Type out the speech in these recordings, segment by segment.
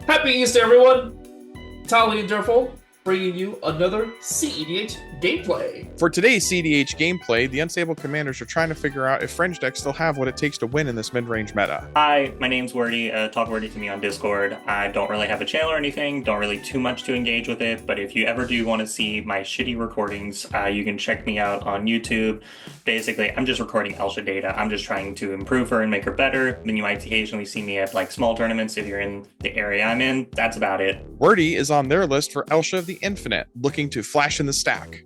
Happy Easter, everyone! Tally and Durful bringing you another cEDH gameplay. For today's cEDH gameplay, the Unstable Commanders are trying to figure out if Fringe decks still have what it takes to win in this mid-range meta. Hi, my name's Wordy. Talk Wordy to me on Discord. I don't really have a channel or anything, don't really too much to engage with it, but if you ever do want to see my shitty recordings, you can check me out on YouTube. Basically, I'm just recording Elsha data. I'm just trying to improve her and make her better. Then you might occasionally see me at like small tournaments if you're in the area I'm in. That's about it. Wordy is on their list for Elsha of the Infinite, looking to flash in the stack.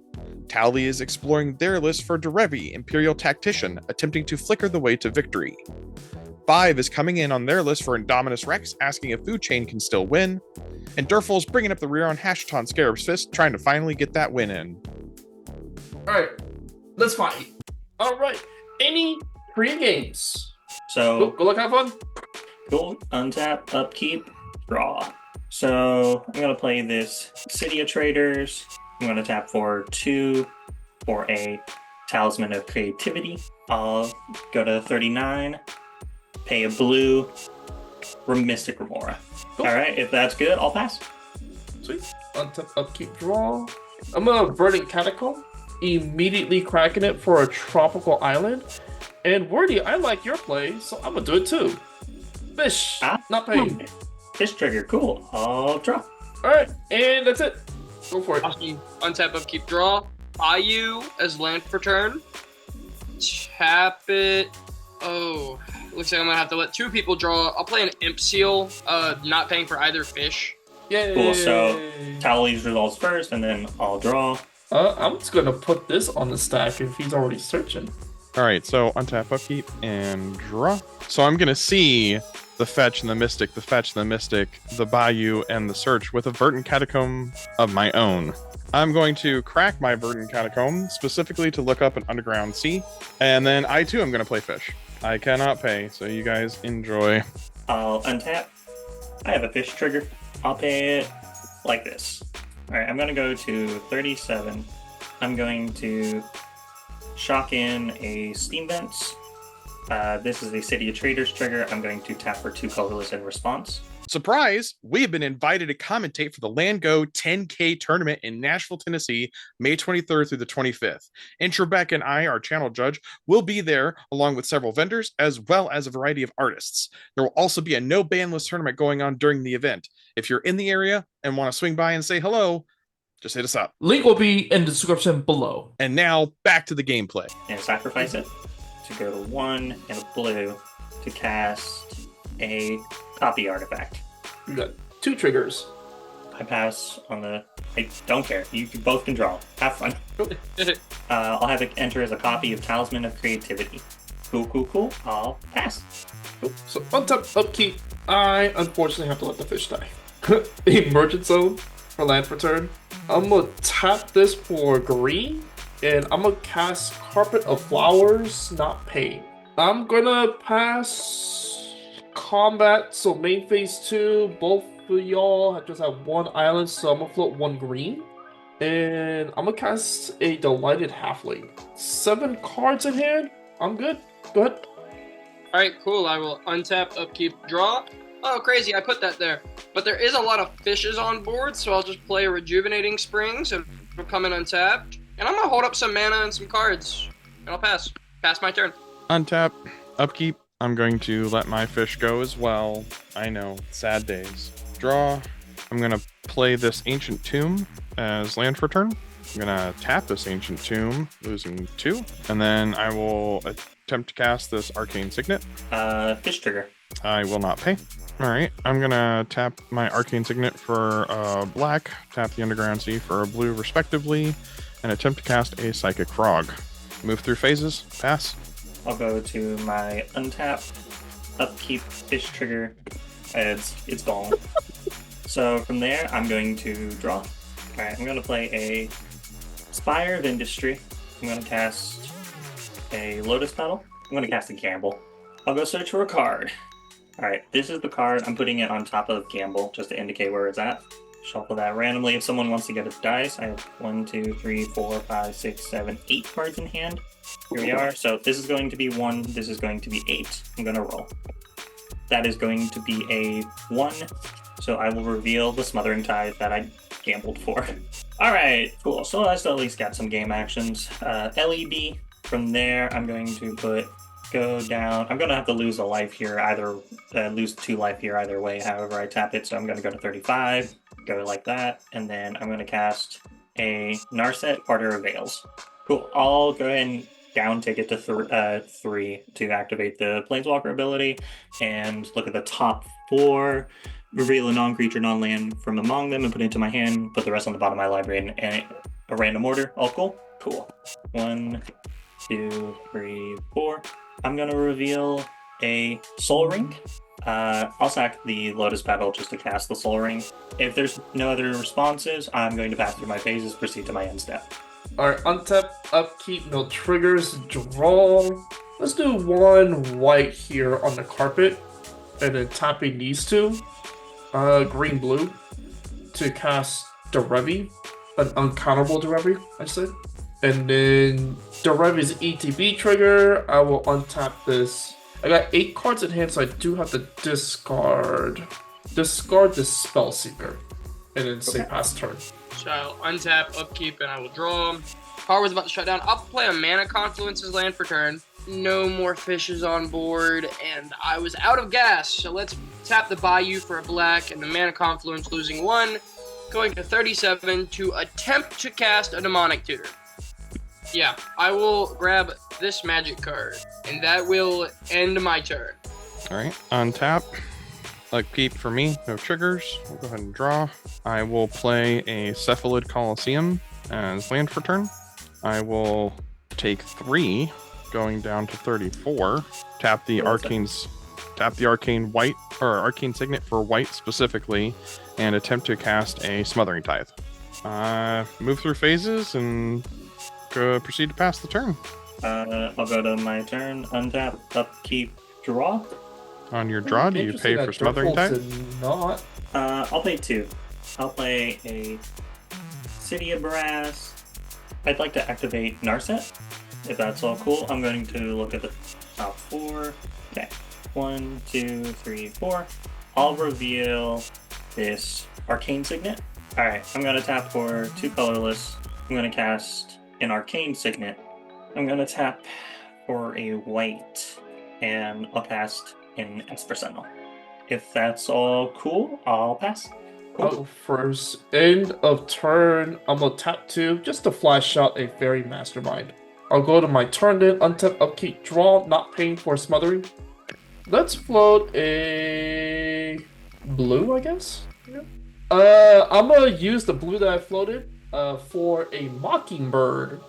Tally is exploring their list for Derevi, Imperial Tactician, attempting to flicker the way to victory. 5 is coming in on their list for Indominus Rex, asking if Food Chain can still win. And Durful's bringing up the rear on Hashaton Scarab's Fist, trying to finally get that win in. Alright, let's fight. Alright, any pre-games? So, Go look, have fun. cool, untap, upkeep, draw. So, I'm going to play this City of Traders. I'm going to tap for 2 for a Talisman of Creativity. I'll go to 39, pay a blue, Mystic Remora. Cool. Alright, if that's good, I'll pass. Sweet. Untap, upkeep, draw. I'm gonna Verdant Catacomb, immediately cracking it for a tropical island. And Wordy, I like your play, so I'm gonna do it too. Fish, not paying. Fish trigger, cool. I'll draw. Alright, and that's it. Go for it. Awesome. Untap, upkeep, draw. Bayou as land for turn. Tap it. Oh, looks like I'm gonna have to let 2 people draw. I'll play an Imp Seal, not paying for either fish. Yay. Cool, so Tally's results first, and then I'll draw. I'm just gonna put this on the stack if he's already searching. Alright, so untap, upkeep, and draw. So I'm going to see the fetch and the mystic, the fetch and the mystic, the bayou, and the search with a Verdant Catacomb of my own. I'm going to crack my Verdant Catacomb specifically to look up an underground sea, and then I too am going to play fish. I cannot pay, so you guys enjoy. I'll untap. I have a fish trigger. I'll pay it like this. Alright, I'm going to go to 37. I'm going to shock in a Steam Vents. This is the City of Traders trigger. I'm going to tap for 2 colorless in response. Surprise! We have been invited to commentate for the Land Go 10K tournament in Nashville, Tennessee, May 23rd through the 25th. And Trebek and I, our channel judge, will be there along with several vendors as well as a variety of artists. There will also be a no ban list tournament going on during the event. If you're in the area and want to swing by and say hello, just hit us up. Link will be in the description below. And now, back to the gameplay. And sacrifice it to go to 1 and a blue to cast a copy artifact. You got 2 triggers. I pass on the... I don't care. You both can draw. Have fun. I'll have it enter as a copy of Talisman of Creativity. Cool, cool, cool. I'll pass. Cool. So untap, upkeep. I unfortunately have to let the fish die. Emergent Zone for land for turn. I'm gonna tap this for green, and I'm gonna cast Carpet of Flowers, not paying. I'm gonna pass combat, so main phase 2, both of y'all just have 1 island, so I'm gonna float 1 green. And I'm gonna cast a Delighted Halfling. 7 cards in hand, I'm good. Go ahead. Alright, cool. I will untap, upkeep, draw. Oh, crazy, I put that there. But there is a lot of fishes on board, so I'll just play a Rejuvenating Springs and it'll come in untapped. And I'm gonna hold up some mana and some cards. And I'll pass. Pass my turn. Untap, upkeep. I'm going to let my fish go as well. I know, sad days. Draw. I'm going to play this Ancient Tomb as land for turn. I'm going to tap this Ancient Tomb, losing 2. And then I will attempt to cast this Arcane Signet. Fish trigger. I will not pay. Alright, I'm going to tap my Arcane Signet for black, tap the Underground Sea for a blue respectively, and attempt to cast a Psychic Frog. Move through phases, pass. I'll go to my untap, upkeep, fish trigger. It's gone. So from there, I'm going to draw. Alright, I'm going to play a Spire of Industry. I'm going to cast a Lotus Petal. I'm going to cast a Gamble. I'll go search for a card. Alright, this is the card. I'm putting it on top of Gamble just to indicate where it's at. Shuffle that randomly. If someone wants to get a dice, I have 1, 2, 3, 4, 5, 6, 7, 8 cards in hand. Here we are. So this is going to be 1. This is going to be 8. I'm going to roll. That is going to be a 1. So I will reveal the Smothering Tithe that I gambled for. Alright, cool. So I still at least got some game actions. LED. From there, I'm going to go down. I'm going to have to lose a life here, lose 2 life here either way, however I tap it. So I'm going to go to 35, go like that, and then I'm going to cast a Narset, Barter of Veils. Cool. I'll go ahead and down ticket to 3 to activate the Planeswalker ability, and look at the top 4, reveal a non-creature, non-land from among them, and put it into my hand, put the rest on the bottom of my library in a random order. All cool? Cool. 1, 2, 3, 4. I'm going to reveal a Soul Ring. I'll sack the Lotus Petal just to cast the Soul Ring. If there's no other responses, I'm going to pass through my phases, proceed to my end step. Alright, untap, upkeep, no triggers, draw. Let's do 1 white here on the carpet, and then tapping these 2, green blue, to cast Derevi, an uncountable Derevi, I said. And then Derevi's ETB trigger, I will untap this. I got 8 cards in hand, so I do have to discard the Spellseeker, and then say pass turn. So I'll untap, upkeep, and I will draw. Power was about to shut down. I'll play a Mana Confluence as land for turn. No more fishes on board, and I was out of gas. So let's tap the Bayou for a black, and the Mana Confluence losing 1, going to 37 to attempt to cast a Demonic Tutor. Yeah, I will grab this magic card, and that will end my turn. All right, untap. Upkeep for me, no triggers. We'll go ahead and draw. I will play a Cephalid Coliseum as land for turn. I will take 3, going down to 34. Tap the arcane white, or arcane signet for white specifically, and attempt to cast a Smothering Tithe. Move through phases and proceed to pass the turn. I'll go to my turn, untap, upkeep, draw. On your draw, do you pay for Smothering Tithe? Not. I'll pay 2. I'll play a City of Brass. I'd like to activate Narset, if that's all cool. I'm going to look at the top 4. Okay. 1, 2, 3, 4. I'll reveal this Arcane Signet. Alright, I'm going to tap for 2 colorless. I'm going to cast an Arcane Signet. I'm going to tap for a white, and I'll cast an Esper Sentinel. If that's all cool, I'll pass. Cool. First, end of turn, I'm gonna tap 2 just to flash out a Fairy Mastermind. I'll go to my turn then, untap, upkeep, draw, not paying for Smothering. Let's float a blue, I guess? Yeah. I'm gonna use the blue that I floated for a Mockingbird.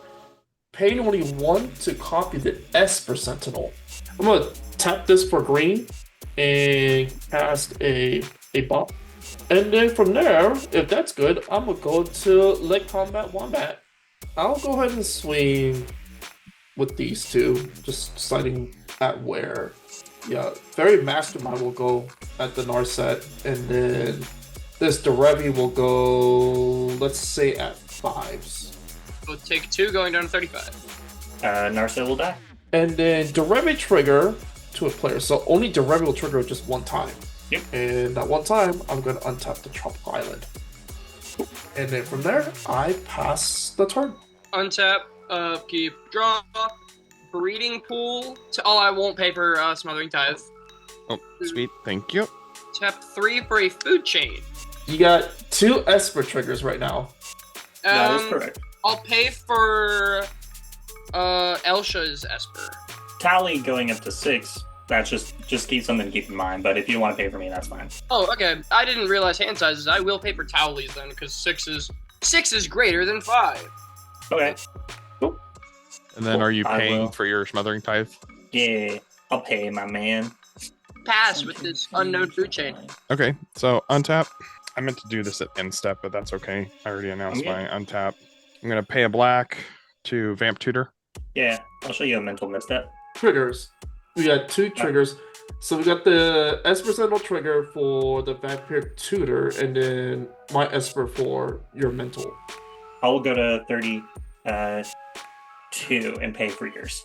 Paying only 1 to copy the Esper Sentinel. I'm gonna tap this for green and cast a bop. And then from there, if that's good, I'm gonna go to Leg Combat Wombat. I'll go ahead and swing with these 2, just deciding at where. Yeah, Fairy Mastermind will go at the Narset, and then this Derevi will go, let's say, at 5s. We'll take 2, going down to 35. Narset will die. And then Derevi trigger to a player, so only Derevi will trigger just 1 time. Yep. And that 1 time, I'm going to untap the Tropical Island. And then from there, I pass the turn. Untap, upkeep, draw, breeding pool. I won't pay for Smothering Tithe. Oh, sweet, thank you. Tap 3 for a food chain. You got 2 Esper triggers right now. That is correct. I'll pay for Elsha's Esper. Tally going up to 6. That's just keep something to keep in mind. But if you want to pay for me, that's fine. Oh, okay. I didn't realize hand sizes. I will pay for Towlies then, because 6 is greater than 5. Okay. Cool. And then are you paying for your Smothering Tithe? Yeah, I'll pay, my man. Pass with this unknown food chain. Okay, so untap. I meant to do this at end step, but that's okay. I already announced my untap. I'm going to pay a black to Vamp Tutor. Yeah, I'll show you a mental misstep. Triggers. We got 2 triggers. So we got the Esper Sentinel trigger for the Vampire Tutor, and then my Esper for your mental. I will go to 32 and pay for yours.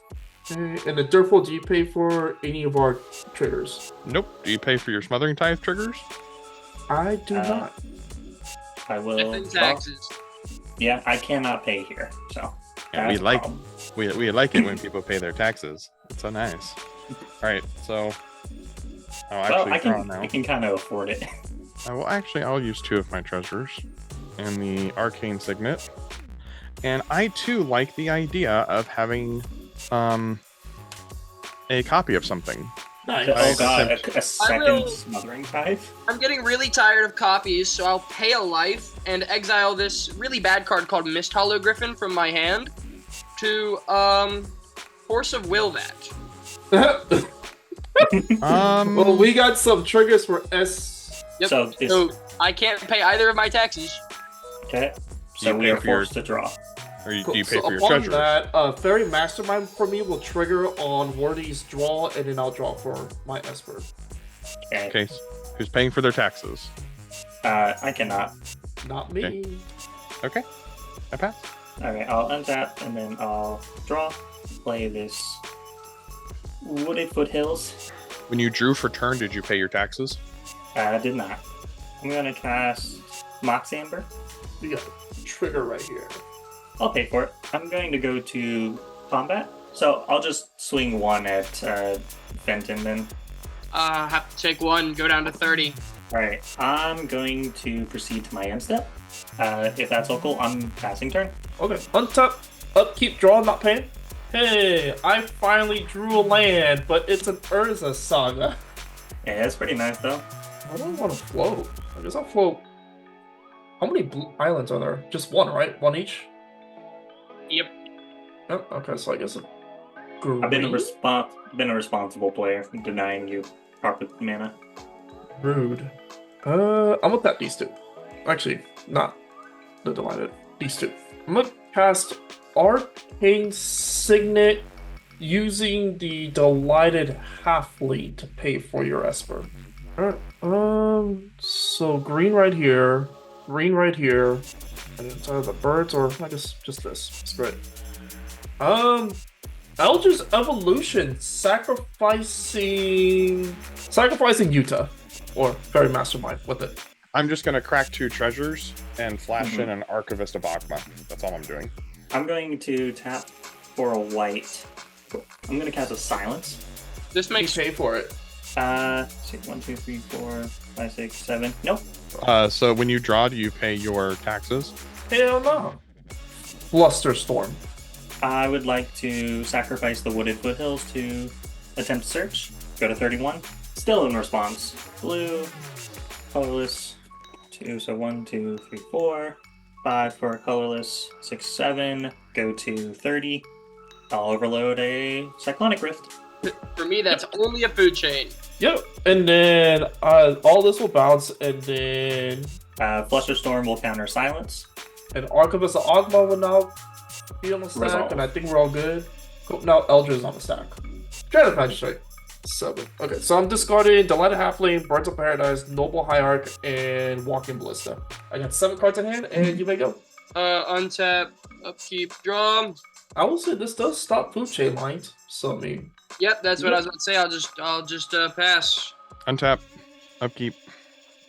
Okay. And the Dirtful, do you pay for any of our triggers? Nope. Do you pay for your Smothering Tithe triggers? I do not. I will. Death and taxes. Yeah, I cannot pay here, so. Yeah, we that's a like problem. we like it when people pay their taxes. It's so nice. All right, so I'll Well, actually draw now. I can kind of afford it. I'll use 2 of my treasures and the arcane signet. And I too like the idea of having a copy of something. Nice. Oh god, attempt- a second will- smothering tithe? I'm getting really tired of copies, so I'll pay a life and exile this really bad card called Mist Hollow Griffin from my hand to Force of Will that. Well, we got some triggers for S. Yep. So, it's, So I can't pay either of my taxes. okay. So You we pay are for your- forced to draw. Or do Cool. you pay So for your upon treasures? that, Fairy Mastermind for me will trigger on Worthy's draw, and then I'll draw for my Esper. Okay. Okay, who's paying for their taxes? I cannot. Not me. Okay, I pass. Alright, I'll untap and then I'll draw. Play this Wooded Foothills. When you drew for turn, did you pay your taxes? I did not. I'm gonna cast Mox Amber. We got a trigger right here. I'll pay for it. I'm going to go to combat. So I'll just swing 1 at Fenton then. Have to take 1, go down to 30. Alright, I'm going to proceed to my end step. If that's all cool, I'm passing turn. Okay, untap, upkeep, draw, not paying. Hey, I finally drew a land, but it's an Urza saga. Yeah, it's pretty nice though. I don't want to float. I guess I'll float. How many blue islands are there? Just 1, right? 1 each? Yep. Oh, okay, so I guess a I've been a, green? been a responsible player, denying you carpet mana. Rude. I'm gonna tap these 2. Actually, not the divided. These 2. I'm gonna cast Arcane Signet using the Delighted Halfling to pay for your Esper. Alright, so green right here, and it's either the birds or I guess just this. It's great. Elder's Evolution, sacrificing Utah, or Fairy Mastermind with it. I'm just gonna crack 2 treasures and flash in an Archivist of Ogma. That's all I'm doing. I'm going to tap for a white. I'm going to cast a Silence. This You makes pay for it. 1, 2, 3, 4, 5, 6, 7. Nope. So when you draw, do you pay your taxes? Hell no. Blusterstorm. I would like to sacrifice the Wooded Foothills to attempt search. Go to 31. Still in response. Blue, colorless, 2. So 1, 2, 3, 4, 5 for colorless, 6, 7. Go to 30. I'll overload a Cyclonic Rift. For me, that's only a food chain. Yep. And then all this will bounce, and then Flusterstorm will counter Silence. an Archivist of Ogma will now be on the stack, Resolve. and I think we're all good. Cool. Now Eldra's on the stack. Dreaded Magistrate. 7. Okay, so I'm discarding Delighted Halfling, Birds of Paradise, Noble Hierarch, and Walking Ballista. I got 7 cards in hand, and you may go. Untap, upkeep, draw. I will say this does stop food chain lines, so I mean, Yep, that's what I was about to say. I'll just pass. Untap, upkeep,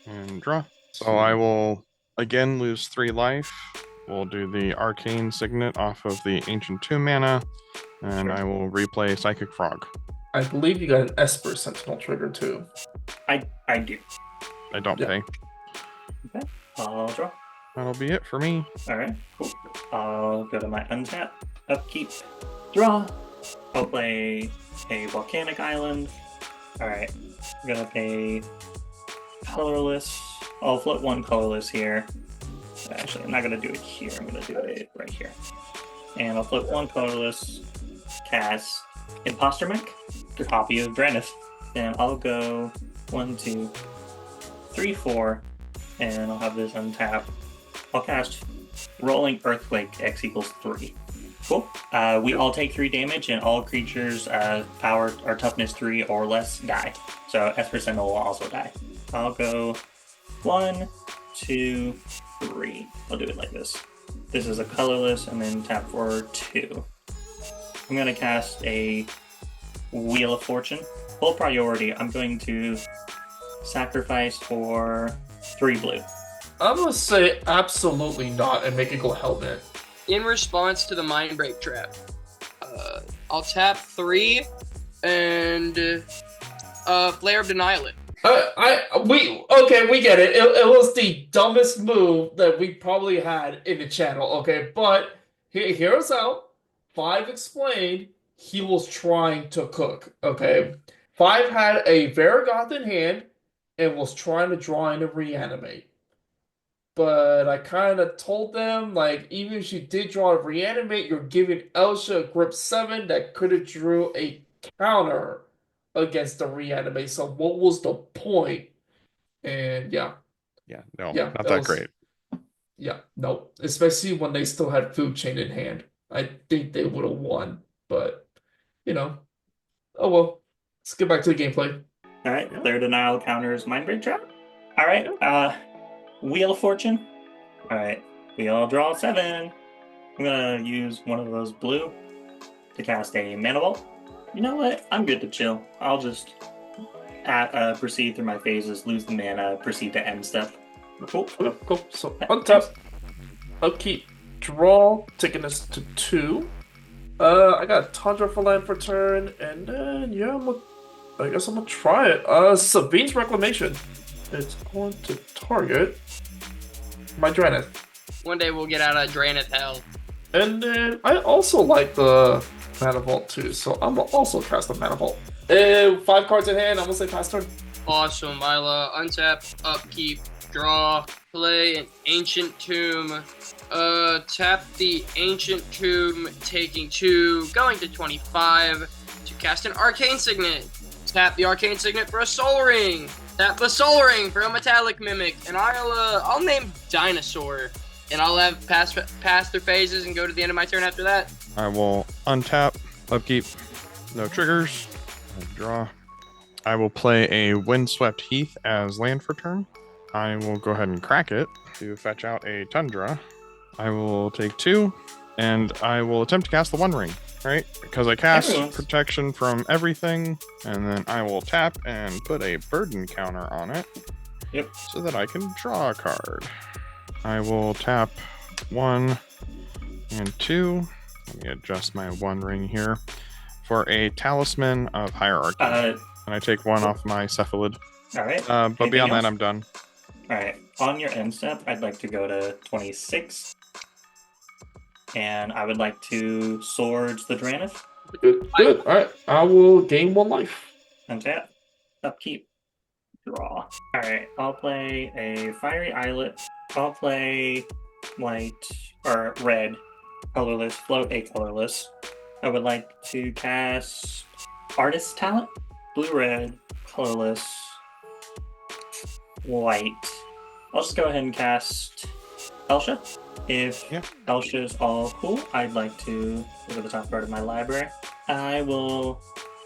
and draw. So I will again lose 3 life. We'll do the Arcane Signet off of the Ancient Tomb mana, and I will replay Psychic Frog. I believe you got an Esper Sentinel trigger too. I do. I don't Yeah. pay. Okay. I'll draw. That'll be it for me. Alright, cool. I'll go to my untap, upkeep, draw. I'll play a volcanic island. Alright, I'm gonna pay colorless. I'll flip 1 colorless here. Actually, I'm not gonna do it here. I'm gonna do it right here. And I'll flip 1 colorless, cast Imposter Mech, copy of Drenith. And I'll go 1, 2, 3, 4, and I'll have this untap. I'll cast Rolling Earthquake, X equals 3. Cool. We all take 3 damage, and all creatures power or toughness 3 or less die. So Esper Sentinel will also die. I'll go 1, 2, 3. I'll do it like this. This is a colorless, and then tap for 2. I'm going to cast a Wheel of Fortune. Full priority, I'm going to sacrifice for 3 blue. I'm gonna say absolutely not and make it go Helmet. In response to the Mind Break trap, I'll tap 3 and Flare of Denial it. We get it. It was the dumbest move that we probably had in the channel, okay? But hear us out. 5 explained he was trying to cook, okay? 5 had a Varigoth in hand and was trying to draw in and reanimate. But I kind of told them, like, even if you did draw to reanimate, you're giving Elsha a grip 7 that could have drew a counter against the reanimate. So what was the point? And yeah, No, Yeah, not that that was- great. yeah, no. Especially when they still had food chain in hand. I think they would have won. But, oh well. Let's get back to the gameplay. All right, Yeah. Flare Denial counters Mind Break trap. All right, Wheel of Fortune. All right, we all draw 7. I'm gonna use one of those blue to cast a Mana Vault. You know what? I'm good to chill. I'll just proceed through my phases, lose the mana, proceed to end step. Cool. Okay, cool. So untap, upkeep, draw, taking us to 2. I got Tundra for land for turn, and then I guess I'm gonna try it. Sabine's Reclamation. It's going to target my Draenith. One day we'll get out of Draenith hell. And then I also like the Mana Vault too, so I'm gonna also cast the Mana Vault. 5 cards in hand, I'm gonna say pass turn. Awesome. I'll untap, upkeep, draw, play an Ancient Tomb. Tap the Ancient Tomb, taking 2, going to 25 to cast an Arcane Signet. Tap the Arcane Signet for a Soul Ring. Tap the Soul Ring for a Metallic Mimic, and I'll name Dinosaur, and I'll have pass through phases and go to the end of my turn after that. I will untap, upkeep, no triggers, and draw. I will play a Windswept Heath as land for turn. I will go ahead and crack it to fetch out a Tundra. I will take 2, and I will attempt to cast the One Ring, right? Because I cast Everyone's- protection from everything, and then I will tap and put a burden counter on it. Yep. So that I can draw a card. I will tap 1 and 2. Let me adjust my One Ring here for a Talisman of Hierarchy. And I take 1 off my Cephalid. All right. But Anything beyond else? that, I'm done. All right. On your end step, I'd like to go to 26. And I would like to Swords the Draenith. Good. Alright, I will gain 1 life. Untap. Upkeep. Draw. Alright, I'll play a Fiery Islet. I'll play white or red, colorless, float a colorless. I would like to cast Artist Talent. Blue red, colorless, white. I'll just go ahead and cast Elsha. If Yeah. Elsha is all cool, I'd like to go to the top part of my library. I will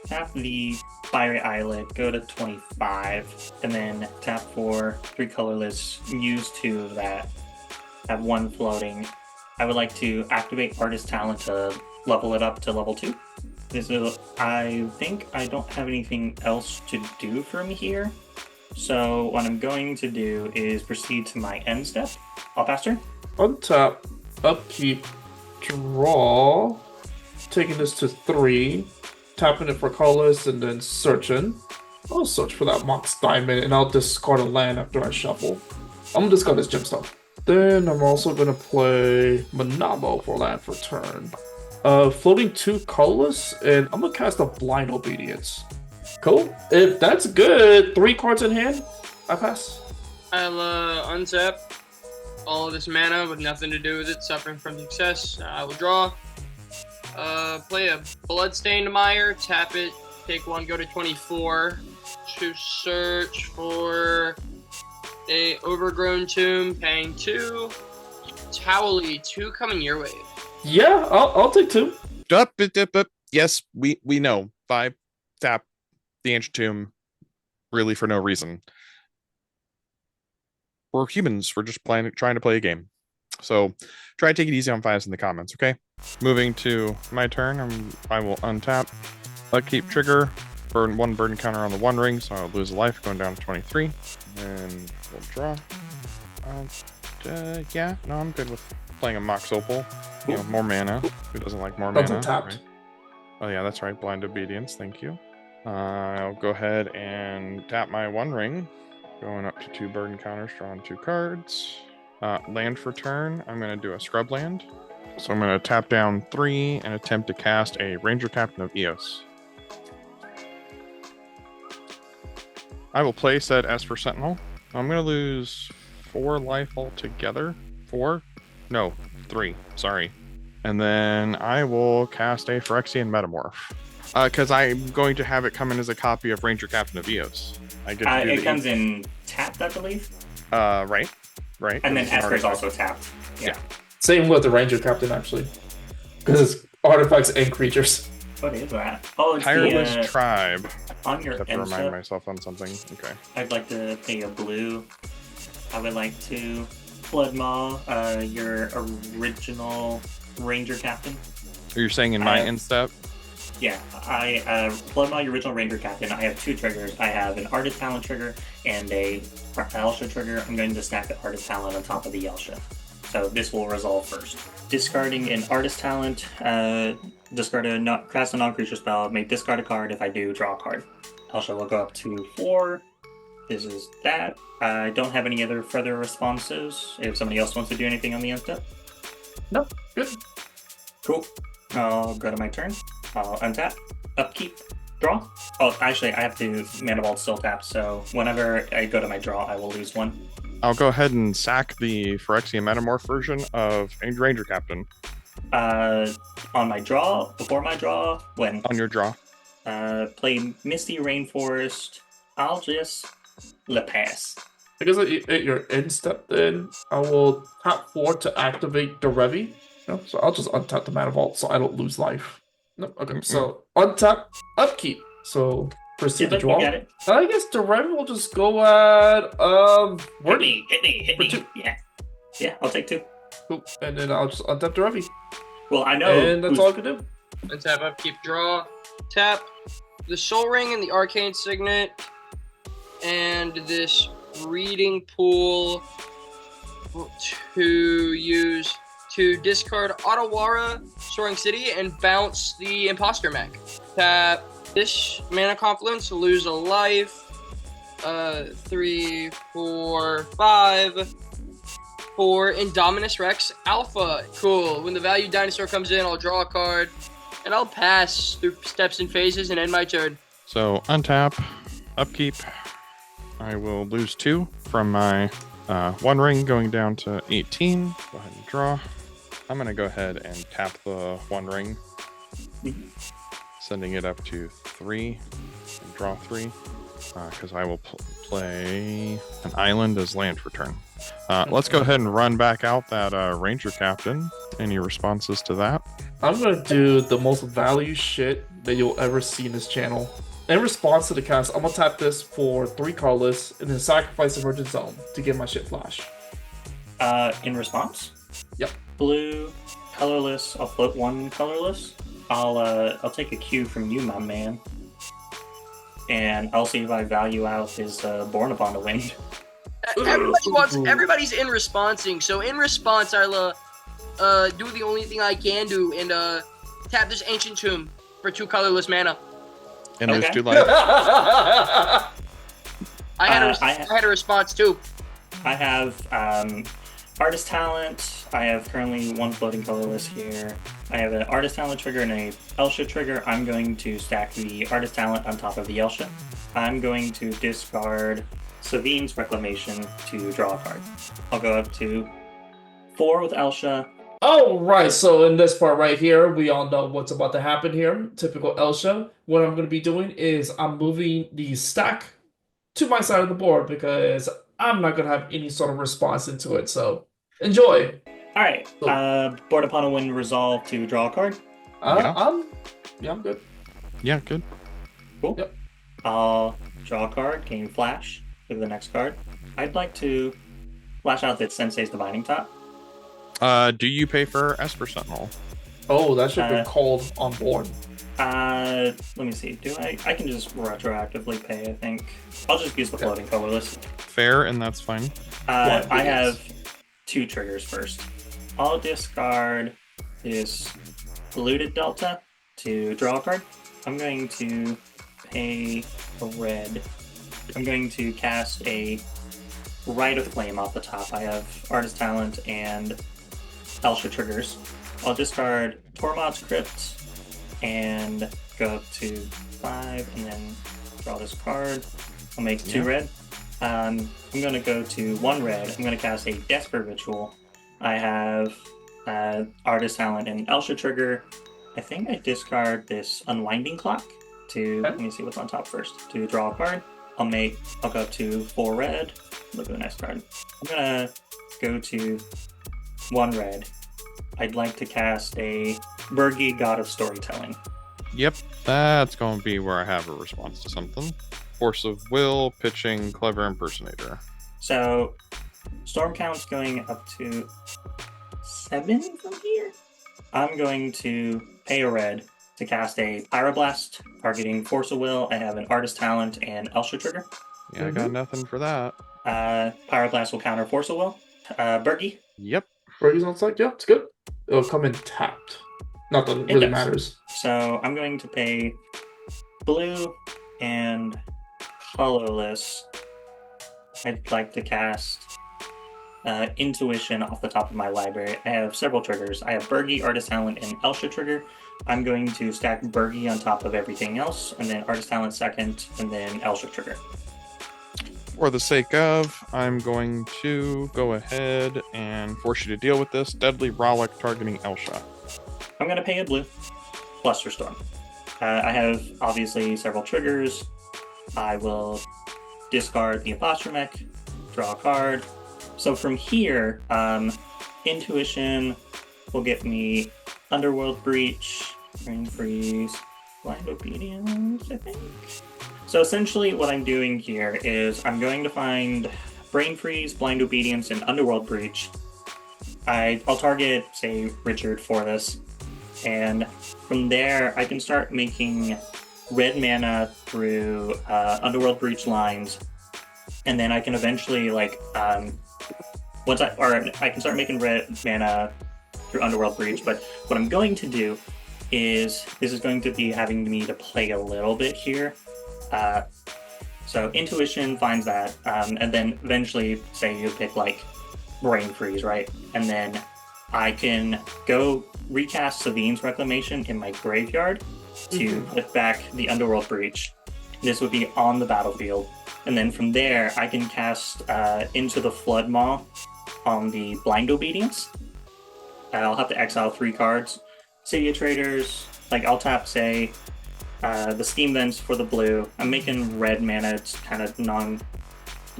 tap the Fiery Islet, go to 25, and then tap for 3 colorless, use 2 of that, have 1 floating. I would like to activate Artist Talent to level it up to level 2. I think I don't have anything else to do from here. So what I'm going to do is proceed to my end step. I'll pass turn. Untap, upkeep, draw, taking this to 3, tapping it for colors, and then searching. I'll search for that Mox Diamond, and I'll discard a land after I shuffle. I'm gonna discard this gemstone. Then I'm also gonna play Manabo for land for turn. Floating 2 colorless, and I'm gonna cast a Blind Obedience. Cool. If that's good, 3 cards in hand, I pass. I'll untap all of this mana with nothing to do with it, suffering from success. I will draw. Play a Bloodstained Mire, tap it, take 1, go to 24 to search for a Overgrown Tomb, paying 2. Towely, 2 coming your way. Yeah, I'll take 2. Up. Yes, we know. 5, tap the Ancient Tomb, really for no reason. We're humans. We're just trying to play a game. So try to take it easy on 5s in the comments, okay? Moving to my turn, I will untap, upkeep trigger, burn 1 burden counter on the One Ring, so I'll lose a life, going down to 23. And we'll draw. Yeah, no, I'm good with playing a Mox Opal. You know, more mana. Who doesn't like more That's mana? untapped. Right? Oh yeah, that's right. Blind Obedience. Thank you. I'll go ahead and tap my One Ring, going up to 2 burden counters, drawing 2 cards. Land for turn. I'm going to do a scrub land. So I'm going to tap down 3 and attempt to cast a Ranger Captain of Eos. I will play said Esper Sentinel. I'm going to lose 4 life altogether. 4? No, 3. Sorry. And then I will cast a Phyrexian Metamorph. Because I'm going to have it come in as a copy of Ranger Captain of Eos. I get to do it comes in tapped, I believe. Right. And then It's an Esper's artifact. also tapped. Yeah. Same with the Ranger Captain, actually. Because it's artifacts and creatures. What is that? Oh, it's Tireless the Tribe. on your I have to end remind step. myself on something. Okay. I'd like to pay a blue. I would like to Blood Maw, your original Ranger Captain. You're saying in my instep? Yeah, Blood Maw, your original Ranger Captain. I have 2 triggers. I have an Artist Talent trigger and a Elsha trigger. I'm going to stack the Artist Talent on top of the Elsha. So this will resolve first. Discarding an Artist Talent, cast a non-creature spell, may discard a card. If I do, draw a card. Elsha will go up to 4. This is that. I don't have any other further responses. If somebody else wants to do anything on the end step. No, good. Cool. I'll go to my turn. I'll untap, upkeep, draw. Oh, actually, I have to Mana Vault still tap, so whenever I go to my draw, I will lose 1. I'll go ahead and sack the Phyrexian Metamorph version of Ranger Captain. On my draw, before my draw, when? On your draw. Play Misty Rainforest. I'll just pass. I guess at your end step, then I will tap 4 to activate Derevi. No, so I'll just untap the Mana Vault so I don't lose life. No, okay. So untap, upkeep. So proceed to draw. You got it. I guess Derevi will just go at Hit me. For 2. Yeah, I'll take 2. Cool. And then I'll just untap Derevi. Well, I know. And that's all I can do. Untap, upkeep, draw. Tap the Soul Ring and the Arcane Signet. And this Breeding Pool to use to discard Otawara, Soaring City, and bounce the Imposter Mech. Tap this Mana Confluence, lose a life. 3, 4, 5. For Indominus Rex Alpha. Cool. When the value dinosaur comes in, I'll draw a card. And I'll pass through steps and phases and end my turn. So untap, upkeep. I will lose 2 from my One Ring going down to 18. Go ahead and draw. I'm going to go ahead and tap the One Ring, sending it up to 3 and draw 3 because I will play an island as land for turn. Let's go ahead and run back out that Ranger Captain. Any responses to that? I'm gonna do the most value shit that you'll ever see in this channel. In response to the cast, I'm gonna tap this for 3 colorless and then sacrifice Emergent Zone to get my shit flash. In response? Yep. Blue, colorless. I'll float 1 colorless. I'll take a cue from you, my man. And I'll see if I value out his Born Upon the Wind. Everybody's in responsing, so in response I'll do the only thing I can do and tap this Ancient Tomb for 2 colorless mana. And lose Okay. 2 life. I had a response too. I have Artist Talent. I have currently 1 floating colorless here. I have an Artist Talent trigger and a Elsha trigger. I'm going to stack the Artist Talent on top of the Elsha. I'm going to discard Savine's Reclamation to draw a card. I'll go up to 4 with Elsha. Alright, so in this part right here, we all know what's about to happen here. Typical Elsha. What I'm going to be doing is I'm moving the stack to my side of the board because I'm not going to have any sort of response into it. So enjoy. Alright, Cool. Born Upon a Wind resolve to draw a card. I'm good. Yeah, good. Cool. Yep. I'll draw a card, gain flash for the next card. I'd like to flash out that Sensei's Divining Top. Do you pay for Esper Sentinel? Oh, that should have been called on board. Let me see. Do I can just retroactively pay, I think. I'll just use the floating colorless. Fair, and that's fine. I have 2 triggers first. I'll discard this polluted delta to draw a card. I'm going to pay a red. I'm going to cast a Rite of Flame off the top. I have Artist Talent and Elsha triggers. I'll discard Tormod's Crypt and go up to 5 and then draw this card. I'll make 2 red. I'm going to go to 1 red. I'm going to cast a Desperate Ritual. I have Artist Talent and Elsha trigger. I think I discard this Unwinding Clock to, let me see what's on top first, to draw a card. I'll go up to 4 red. Look at the next card. I'm going to go to 1 red. I'd like to cast a Bergi, God of Storytelling. Yep, that's going to be where I have a response to something. Force of Will, pitching, Clever Impersonator. So, storm count's going up to 7 from here. I'm going to pay a red to cast a Pyroblast, targeting Force of Will. I have an Artist Talent and Elsha trigger. Yeah, I got nothing for that. Pyroblast will counter Force of Will. Bergi. Yep. Bergie's on site? Yeah, it's good. It'll come in tapped. Not that it really matters. So I'm going to pay blue and colorless. I'd like to cast Intuition off the top of my library. I have several triggers. I have Bergi, Artist Talent, and Elsha trigger. I'm going to stack Bergi on top of everything else, and then Artist Talent second, and then Elsha trigger. For the sake of, I'm going to go ahead and force you to deal with this. Deadly Rollick targeting Elsha. I'm going to pay a blue. Flusterstorm. I have, obviously, several triggers. I will discard the Imposter Mech, draw a card. So from here, Intuition will get me Underworld Breach, Brain Freeze, Blind Obedience, I think. So essentially what I'm doing here is I'm going to find Brain Freeze, Blind Obedience, and Underworld Breach. I'll target, say, Richard for this. And from there, I can start making red mana through Underworld Breach lines. And then I can eventually, I can start making red mana through Underworld Breach. But what I'm going to do is, this is going to be having me to play a little bit here. So Intuition finds that, and then eventually, say you pick Brain Freeze, right? And then I can go recast Savine's Reclamation in my graveyard to put back the Underworld Breach. This would be on the battlefield. And then from there, I can cast Into the Flood Maw on the Blind Obedience. I'll have to exile 3 cards. City of Traders, I'll tap, say, the Steam Vents for the blue. I'm making red mana. It's kind of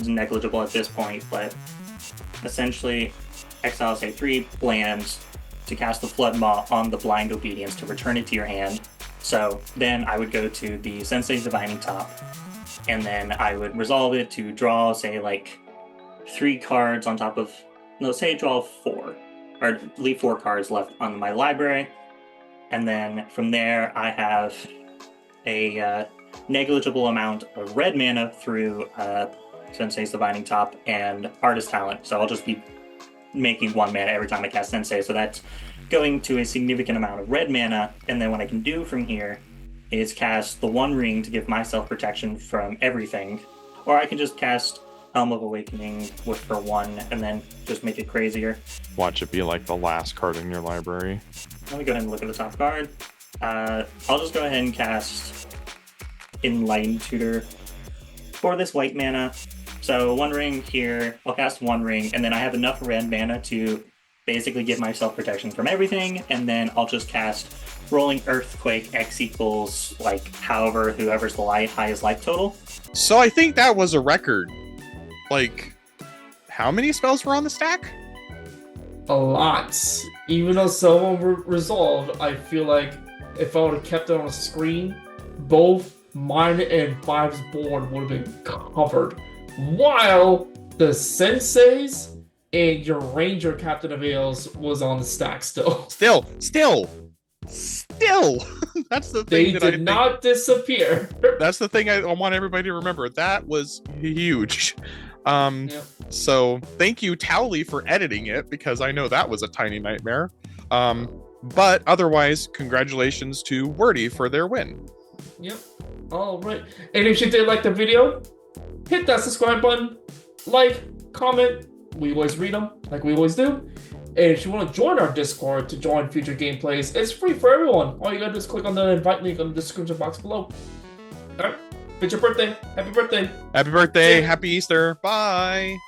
negligible at this point, but essentially exile, say, 3 lands to cast the Flood Maw on the Blind Obedience to return it to your hand. So then I would go to the Sensei's Divining Top, and then I would resolve it to draw, say, 3 cards on top of, say draw 4, or leave 4 cards left on my library. And then from there, I have a negligible amount of red mana through Sensei's Divining Top and Artist Talent. So I'll just be making 1 mana every time I cast Sensei. So that's going to a significant amount of red mana. And then what I can do from here is cast the One Ring to give myself protection from everything. Or I can just cast Helm of Awakening for 1 and then just make it crazier. Watch it be the last card in your library. Let me go ahead and look at the top card. I'll just go ahead and cast Enlightened Tutor for this white mana. So 1 ring here, I'll cast 1 ring, and then I have enough red mana to basically give myself protection from everything, and then I'll just cast Rolling Earthquake X equals, whoever's the highest life total. So I think that was a record. How many spells were on the stack? A lot. Even though some of them were resolved, I feel like if I would have kept it on a screen, both mine and Five's board would have been covered. While the Sensei's and your Ranger Captain of Ales was on the stack still. Still. Still, that's the They thing that I did think, not disappear. that's the thing I want everybody to remember. That was huge. Yep. So thank you, Towley, for editing it, because I know that was a tiny nightmare. But otherwise, congratulations to Wordy for their win. Yep. All right. And if you did like the video, hit that subscribe button, like, comment. We always read them, like we always do. And if you want to join our Discord to join future gameplays, it's free for everyone. All you gotta do is click on the invite link on the description box below. All right. It's your birthday. Happy birthday. Happy birthday. Yeah. Happy Easter. Bye.